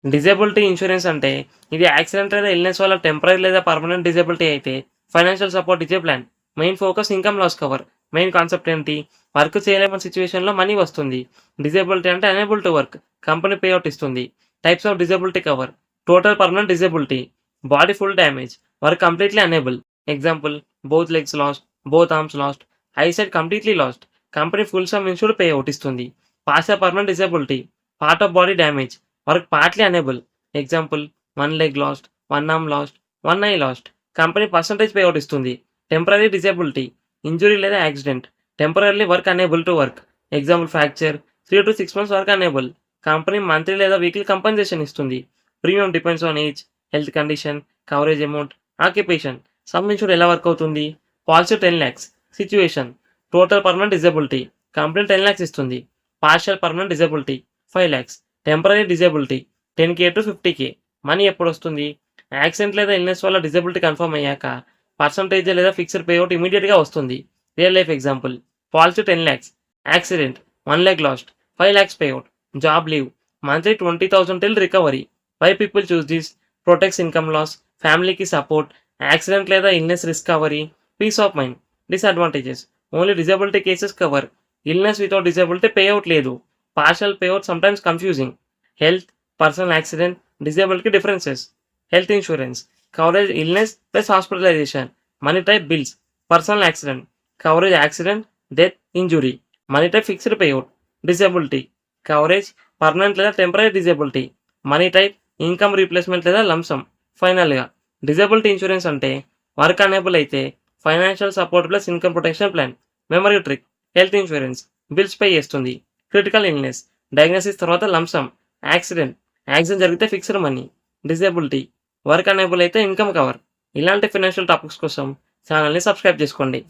Disability insurance అంటే ఇది accident లేదా ఇల్నెస్ వల్ల టెంపరరీ లేదా పర్మనెంట్ డిజేబిలిటీ అయితే ఫైనాన్షియల్ సపోర్ట్ ఇచ్చే plan. Main focus income loss cover. Main concept ఏంటి? వర్క్ చేయలేని సిచ్యువేషన్లో మనీ వస్తుంది. డిజేబిలిటీ అంటే unable to work. Company payout ఇస్తుంది. Types of disability cover. Total permanent disability, body full damage, work completely unable. Example, both legs lost, both arms lost, eyesight completely lost. Company full sum insured payout ఇస్తుంది. Partial permanent disability, part of body damage, work partly unable. Example, 1 leg last, 1 arm last, 1 I last. Company percentage payout ఇస్తుంది. Temporary disability, injury లేదా accident, temporary work unable to work. Example, fracture, 3 to 6 months work unable. Company monthly లేదా weekly compensation ఇస్తుంది. Premium depends on age, health condition, coverage amount, occupation. Some insure ఎలా work అవుతుంది? Policy 10 lakhs. Situation, total permanent disability, company 10 lakhs ఇస్తుంది. Partial permanent disability 5 lakhs. Temporary disability 10K to 50K. Money ఎప్పుడు వస్తుంది? Accident లేదా illness వల్ల disability confirm అయ్యాక percentage లేదా fixed payout ఇమీడియట్గా వస్తుంది. Real life example, policy 10 lakhs. Accident, 1 leg lost, 5 lakhs payout. Job leave, monthly 20,000 till recovery. Why people choose this? Protects income loss, ఫ్యామిలీకి support, accident లేదా illness risk కవరీ, peace of mind. Disadvantages, only disability cases cover. Illness without disability payout లేదు. Partial payout sometimes confusing. Health, personal accident, disability differences. Health insurance coverage illness plus hospitalization. Money type bills. Personal accident coverage accident, death, injury. Money type fixed payout. Disability coverage permanent లేదా temporary disability. Money type income replacement లేదా lump sum. ఫైనల్గా, disability insurance అంటే work unable అయితే financial support plus income protection plan. Memory trick, health insurance bills pay చేస్తుంది. Critical illness, diagnosis తర్వాత lump sum. Accident జరిగితే fixed money. Disability, work unable అయితే income cover. ఇలాంటి financial topics కోసం ఛానల్ని సబ్స్క్రైబ్ చేసుకోండి.